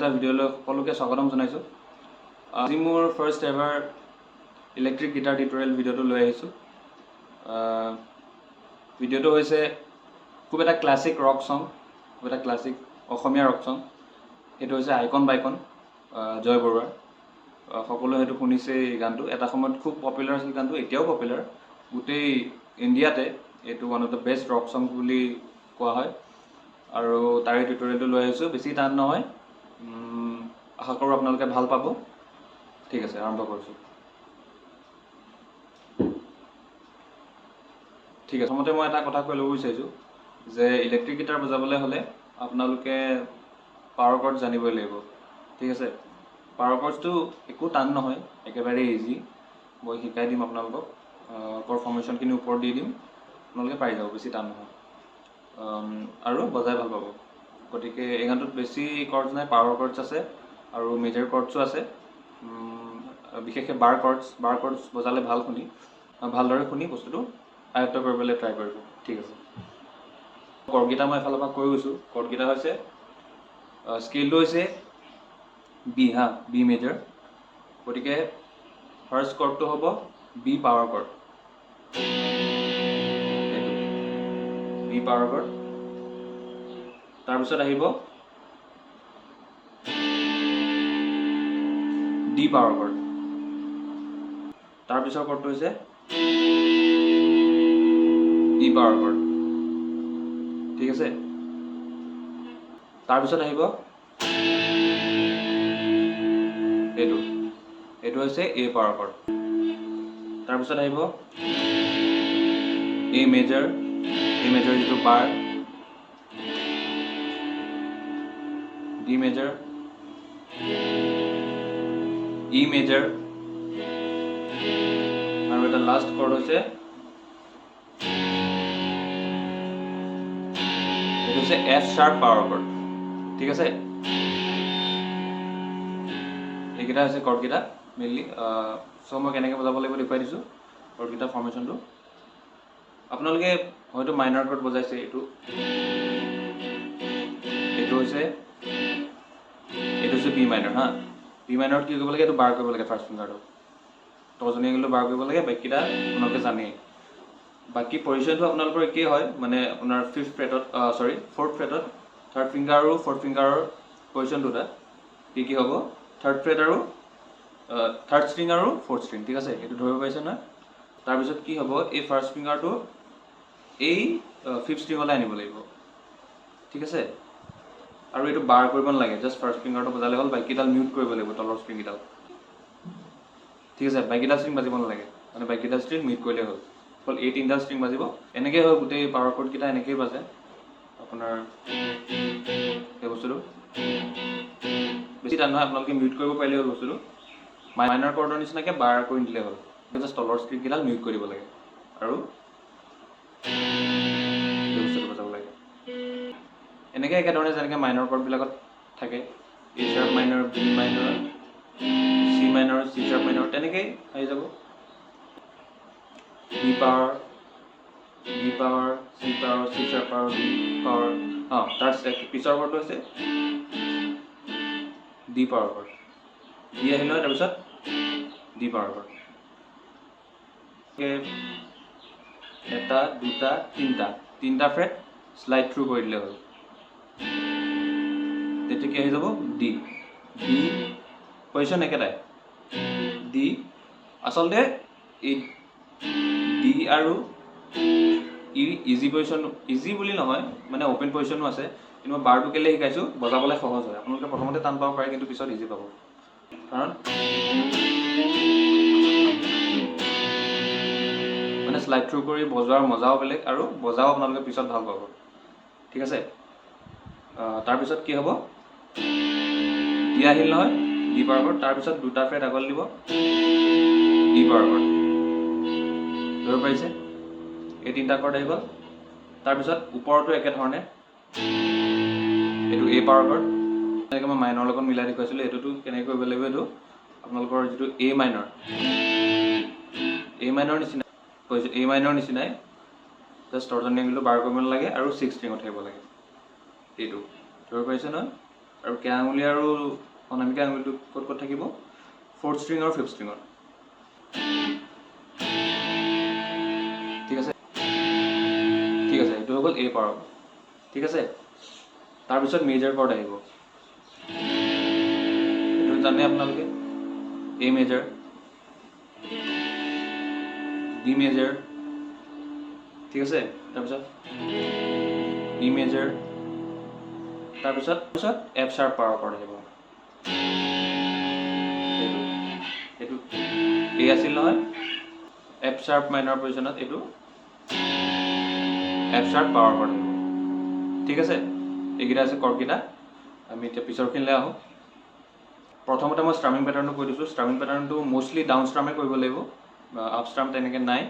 এটা ভিডিঅ'লৈ সকলোকে স্বাগতম জনাইছোঁ। আজি মোৰ first ever electric guitar tutorial ভিডিঅ'টো লৈ আহিছোঁ। ভিডিঅ'টো হৈছে খুব এটা ক্লাছিক ৰক ছং, খুব এটা ক্লাছিক অসমীয়া ৰক ছং। সেইটো হৈছে আইকন বাইকন, জয় বৰুৱাৰ। সকলোৱে হয়তো শুনিছে এই গানটো। এটা সময়ত খুব পপুলাৰ আছিল গানটো, এতিয়াও পপুলাৰ। গোটেই ইণ্ডিয়াতে এইটো one of the best rock song বুলি কোৱা হয়। আৰু তাৰে টিউটৰিয়েলটো লৈ আহিছোঁ। বেছি টান নহয়, আশা কৰোঁ আপোনালোকে ভাল পাব। ঠিক আছে, আৰম্ভ কৰিছোঁ। ঠিক আছে, প্ৰথমতে মই এটা কথা কৈ ল'ব বিচাৰিছোঁ যে ইলেক্ট্ৰিক গিটাৰ বজাবলৈ হ'লে আপোনালোকে পাৱাৰ কৰ্ড জানিবই লাগিব। ঠিক আছে, পাৱাৰ কৰ্ডছটো একো টান নহয়, একেবাৰে ইজি। মই শিকাই দিম আপোনালোকক, ফৰ্মেশ্যনখিনি ওপৰত দি দিম, আপোনালোকে পাৰি যাব, বেছি টান নহয়। আৰু বজাই ভাল পাব। গতিকে এই গানটোত বেছি কৰ্ডছ নাই, পাৱাৰ কৰ্ডছ আছে আৰু মেজৰ কৰ্ডছো আছে। বিশেষকৈ বাৰ কৰ্ডছ বজালে ভালদৰে শুনি বস্তুটো আয়ত্ত কৰিবলৈ ট্ৰাই কৰিব। ঠিক আছে, কৰ্ডকেইটা মই এফালৰ পৰা কৈ গৈছোঁ। কৰ্ডকেইটা হৈছে, স্কেলটো হৈছে বি মেজৰ। গতিকে ফাৰ্ষ্ট কৰ্ডটো হ'ব B power chord, B power chord. তাৰপিছত আহিব ডি পাৱাৰ কৰ্ড। তাৰপিছৰ কৰ্ডটো হৈছে ই পাৱাৰ কৰ্ড। ঠিক আছে, তাৰপিছত আহিব এইটো হৈছে এ পাৱাৰ কৰ্ড। তাৰপিছত আহিব এ মেজৰ যিটো বাৰ, ডি মেজৰ, ই মেজৰ, আৰু এটা লাষ্ট কৰ্ড হৈছে এইটো হৈছে এফ শাৰ্প পাৱাৰ কৰ্ড। ঠিক আছে, এইকেইটা হৈছে কৰ্ডকেইটা মেইনলি। চ' মই কেনেকৈ বজাব লাগিব দেখুৱাই দিছোঁ কৰ্ডকেইটা ফৰ্মেশ্যনটো। আপোনালোকে হয়তো মাইনৰ কৰ্ড বজাইছে। এইটো হৈছে বি মাইনৰ। বি মাইনত কি কৰিব লাগে, এইটো বাৰ কৰিব লাগে। ফাৰ্ষ্ট ফিংগাৰটো তৰ্জনী এংগেলটো বাৰ কৰিব লাগে। বাকীকেইটা আপোনালোকে জানেই। বাকী পজিশ্যনটো আপোনালোকৰ একেই হয়, মানে আপোনাৰ ফ'ৰ্থ ফ্ৰেটত থাৰ্ড ফিংগাৰ আৰু ফ'ৰ্থ ফিংগাৰৰ পজিশ্যন দুটা কি হ'ব, থাৰ্ড ষ্ট্ৰিং আৰু ফ'ৰ্থ ষ্ট্ৰিং। ঠিক আছে, এইটো ধৰিব পাৰিছে নহয়। তাৰপিছত কি হ'ব, এই ফাৰ্ষ্ট ফিংগাৰটো এই ফিফ্থ ষ্ট্ৰিঙলৈ আনিব লাগিব। ঠিক আছে, আৰু এইটো বাৰ কৰিব নালাগে, জাষ্ট ফাৰ্ষ্ট ফিংগাৰটো বজালে হ'ল। বাকীকেইডাল মিউট কৰিব লাগিব, তলৰ ষ্ট্ৰিংকেইডাল। ঠিক আছে, বাকীকেইডাল ষ্ট্ৰিং বাজিব নালাগে, মানে বাকীকেইডাল ষ্ট্ৰিং মিউট কৰিলে হ'ল। অকল এই তিনিডাল ষ্ট্ৰিং বাজিব। এনেকৈ হয় গোটেই পাৱাৰ কৰ্ডকেইটা, এনেকৈয়ে বাজে আপোনাৰ সেই বস্তুটো। বেছি টান নহয়, আপোনালোকে মিউট কৰিব পাৰিলে হ'ল বস্তুটো। মাইনৰ কৰ্ডৰ নিচিনাকৈ বাৰ কৰি দিলে হ'ল। জাষ্ট তলৰ ষ্ট্ৰিংকেইডাল মিউট কৰি দিব লাগে আৰু সেই বস্তুটো বজাব লাগে। এনেকৈ একেধৰণে যেনেকৈ মাইনৰ কৰ্ডবিলাকত থাকে, A sharp minor, B minor, C minor, C sharp minor, তেনেকেই আহি যাব। B power, C power, C sharp power, B power. তাৰ পিছৰ কৰ্ডটো হৈছে ডি পাৱাৰ কৰ্ড। ডি আহিল নহয়, তাৰপিছত ডি পাৱাৰ কৰ্ড। এটা, দুটা, তিনিটা ফ্ৰেট শ্লাইড থ্ৰু কৰি দিলে হ'ল। তেতিয়া কি আহি যাব, ডি পজিশ্যন একেটাই। ডি আচলতে এই ডি আৰু ই ইজি বুলি নহয়, মানে অ'পেন পজিশ্যনো আছে। কিন্তু মই বাৰটো কেলৈ শিকাইছোঁ, বজাবলৈ সহজ হয়। আপোনালোকে প্ৰথমতে টান পাব পাৰে, কিন্তু পিছত ইজি পাব। কাৰণ মানে শ্লাইড থ্ৰু কৰি বজোৱাৰ মজাও বেলেগ, আৰু বজাও আপোনালোকে পিছত ভাল পাব। ঠিক আছে, তাৰপিছত কি হ'ব, ডি আহিল নহয়, ডি পাৱাৰ কৰ্ড। তাৰপিছত দুটা ফ্ৰেট আগত দিব, ডি পাৱাৰ কৰ্ড। ধৰিব পাৰিছে, এই তিনিটা কৰ্ড আহি গ'ল। তাৰপিছত ওপৰতো একেধৰণে, এইটো এ পাৱাৰ কৰ্ড। তেনেকৈ মই মাইনৰ লগত মিলাই দেখুৱাইছিলোঁ। এইটোতো কেনেকৈ কৰিব লাগিব, এইটো আপোনালোকৰ যিটো এ মাইনৰ নিচিনাই জাষ্ট তৰ্জনী এংগেলটো বাৰ কৰিব নালাগে আৰু ছিক্স ষ্ট্ৰিঙত থাকিব লাগে। এইটো ধৰিব পাৰিছে নহয়। আৰু কে আঙুলি আৰু অনামিকা আঙুলিটো ক'ত থাকিব 4th string আৰু 5th stringত ঠিক আছে এইটো হৈ গ'ল A পাৱাৰ ঠিক আছে তাৰপিছত মেজৰ কৰ্ড আহিব এইটো জানে আপোনালোকে A মেজৰ D মেজৰ ঠিক আছে তাৰপিছত E মেজৰ তাৰপিছত F sharp পাৱাৰ কৰ্ড আহিব এইটো A আছিল নহয় F sharp মাইনৰ পজিশ্যনত এইটো F sharp পাৱাৰ কৰ্ড আহিব ঠিক আছে এইকেইটা আছে কৰ্ডকেইটা আমি এতিয়া পিছৰখিনিলৈ আহোঁ প্ৰথমতে মই ষ্ট্ৰামিং পেটাৰ্ণটো কৈ দিছোঁ ষ্ট্ৰামিং পেটাৰ্ণটো মোষ্টলি ডাউন ষ্ট্ৰামে কৰিব লাগিব আপ ষ্ট্ৰাম তেনেকৈ নাই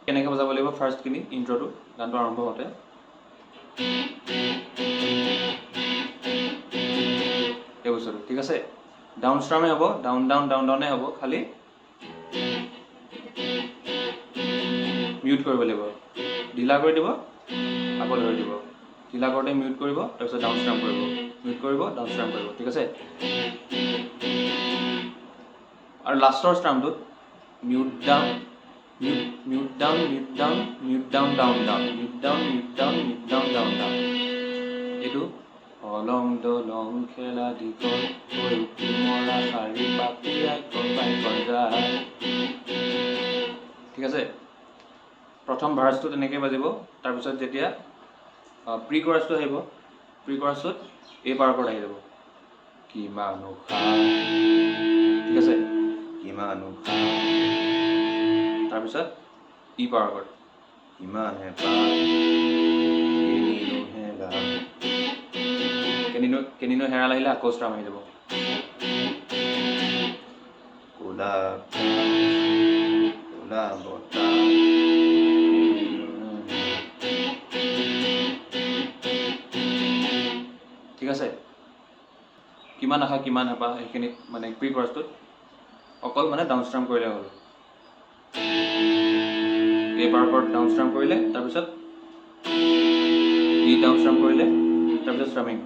কেনেকৈ বজাব লাগিব ফাৰ্ষ্টখিনি ইণ্ট্ৰটো গানটো আৰম্ভ হওঁতে এই বস্তুটো ঠিক আছে ডাউন ষ্ট্ৰামে হ'ব ডাউন ডাউন ডাউন ডাউনে হ'ব খালি মিউট কৰিব লাগিব ঢিলা কৰি দিব আকৌ ধৰি দিব ঢিলা কৰোঁতে মিউট কৰিব তাৰপিছত ডাউন ষ্ট্ৰাম কৰিব মিউট কৰিব ডাউন ষ্ট্ৰাম কৰিব ঠিক আছে আৰু লাষ্টৰ ষ্ট্ৰামটোত mute down mute down mute down mute down down down mute down mute down mute down down down এইটো অলং দলং খেলা দীঘল হৈ মৰা শাৰী পাপিয়াই যায় ঠিক আছে প্ৰথম ভাৰ্চটো তেনেকৈ বাজিব তাৰপিছত যেতিয়া প্ৰি কোৰাছটো আহিব প্ৰি কোৰাছটোত A পাৱাৰ কৰ্ড আহি যাব কিমান ঠিক আছে কিমান তাৰপিছত E পাৱাৰ কৰ্ড কিমান কেনিনো হেৰাল আহিলে আকৌ ষ্ট্ৰাম আহি যাব কোলা কোলা বতা ঠিক আছে কিমান আশা কিমান হেঁপাহ সেইখিনিত মানে প্ৰি কোৰাছটোত অকল মানে ডাউন ষ্ট্ৰাম কৰিলে হ'ল A পাৱাৰ কৰ্ড ডাউন ষ্ট্ৰাম কৰিলে তাৰপিছত E ডাউন ষ্ট্ৰাম কৰিলে তাৰপিছত ষ্ট্ৰামিং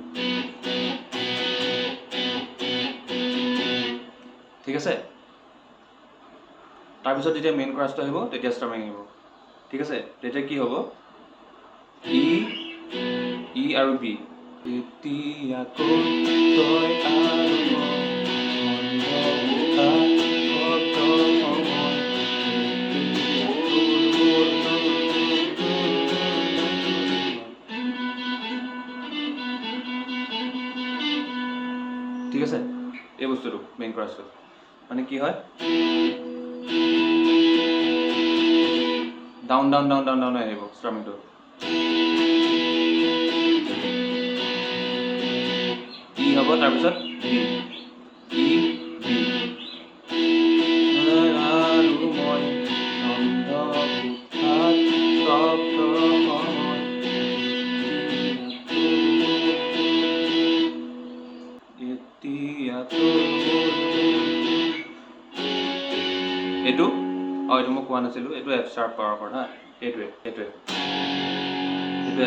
ঠিক আছে তাৰপিছত যেতিয়া মেইন কোৰাছটো আহিব তেতিয়া ষ্ট্ৰামিং আহিব ঠিক আছে তেতিয়া কি হ'ব E আৰু B এতিয়া তই ঠিক আছে এই বস্তুটো মেইন কোৰাছটো মানে কি হয় down down down down down আহিব ষ্ট্ৰামিংটো E হ'ব তাৰপিছত B E B এইটো এইটো মই কোৱা নাছিলোঁ এইটো F sharp পাৱাৰ কৰ্ড হা এইটোৱে এইটো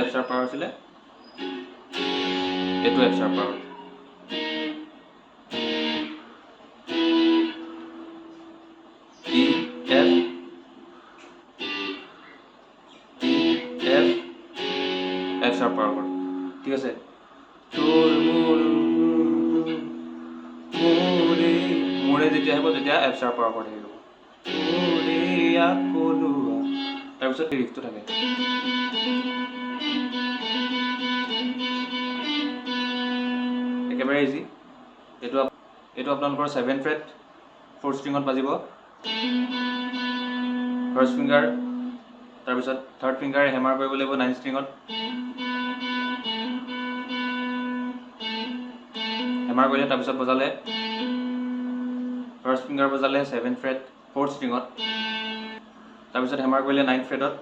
F sharp পাৱাৰ আছিলে এইটো F sharp power E F F sharp power cord ঠিক আছে মোৰে যেতিয়া আহিব তেতিয়া F sharp পাৱাৰ কৰ্ড আহিব তাৰপিছত ৰিফটো থাকে একেবাৰে ইজি এইটো আপোনালোকৰ 7th fret 4th stringত বাজিব ফাৰ্ষ্ট ফিংগাৰ তাৰপিছত 3rd ফিংগাৰ হেমাৰ কৰিব লাগিব 9th stringত হেমাৰ কৰিলে তাৰপিছত বজালে ফাৰ্ষ্ট ফিংগাৰ বজালে 7th fret 4th stringত তাৰপিছত হেমাৰ কৰিলে 9th fretত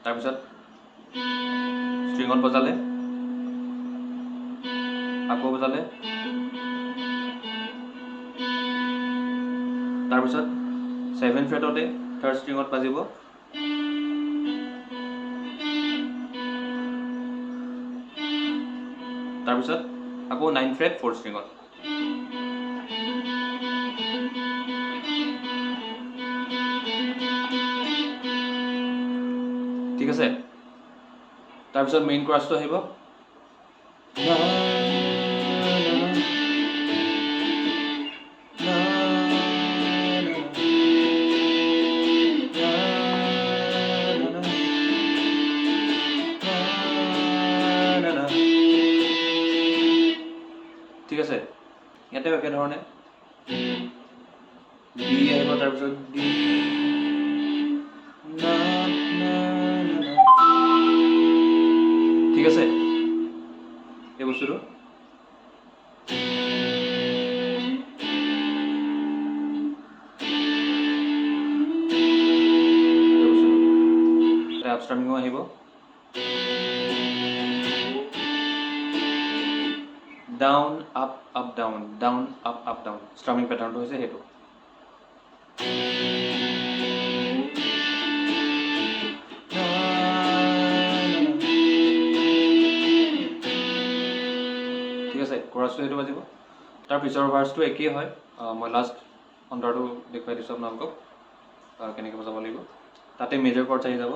তাৰপিছত stringত বজালে আকৌ বজালে তাৰপিছত 7th fretতে 3rd stringত বাজিব তাৰপিছত আকৌ 9 ফ্ৰেট 4 ষ্ট্ৰিঙত। ঠিক আছে, তাৰপিছত মেইন কোৰাছটো আহিব। ঠিক আছে, ইয়াতে একেধৰণে ডি আহিব, তাৰপিছত ডি, ঠিক আছে এই বস্তুটো। আপষ্ট্ৰামিঙো আহিব, down up up down, down up up down, strumming পেটাৰ্ণটো হৈছে সেইটো। ঠিক আছে, কোৰাছটো সেইটো বাজিব। তাৰ পিছৰ ভাৰ্ছটো একেই হয়, মই লাষ্ট অন্তৰটো দেখুৱাই দিছোঁ আপোনালোকক কেনেকৈ বজাব লাগিব। তাতে মেজৰ কৰ্ডছ আহি যাব,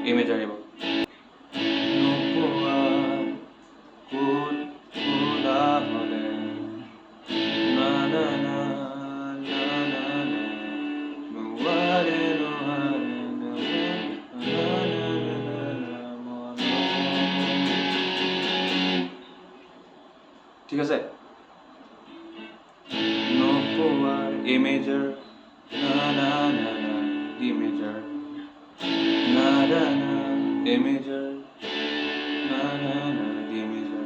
এ মেজৰ আহিব। ঠিক আছে, এ মেজৰ, ডি মেজৰ, এ মেজৰ, ডি মেজৰ,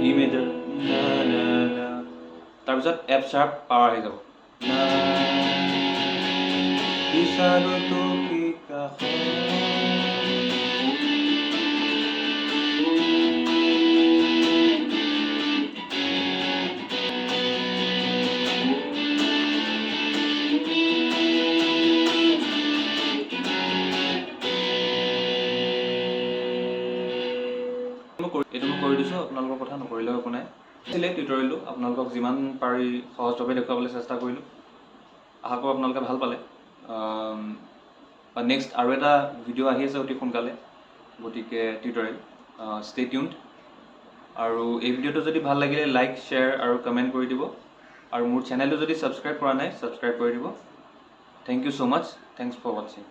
ই মেজৰ, তাৰপিছত এফ শাৰ্প পাৱাৰ আহি যাব। এইটো মই কৰি দিছোঁ, আপোনালোকৰ কথা নকৰিলেও একো নাই। আছিলে টিউটৰিয়েলটো, আপোনালোকক যিমান পাৰি সহজভাৱে দেখুৱাবলৈ চেষ্টা কৰিলোঁ। আশা কৰোঁ আপোনালোকে ভাল পালে। নেক্সট আৰু এটা ভিডিঅ' আহি আছে অতি সোনকালে, গতিকে টিউটৰিয়েল ষ্টে টিউনড। আৰু এই ভিডিঅ'টো যদি ভাল লাগিলে লাইক, শ্বেয়াৰ আৰু কমেণ্ট কৰি দিব। আৰু মোৰ চেনেলটো যদি ছাবস্ক্ৰাইব কৰা নাই ছাবস্ক্ৰাইব কৰি দিব। Thank you so' much, thanks for ৱাচিং।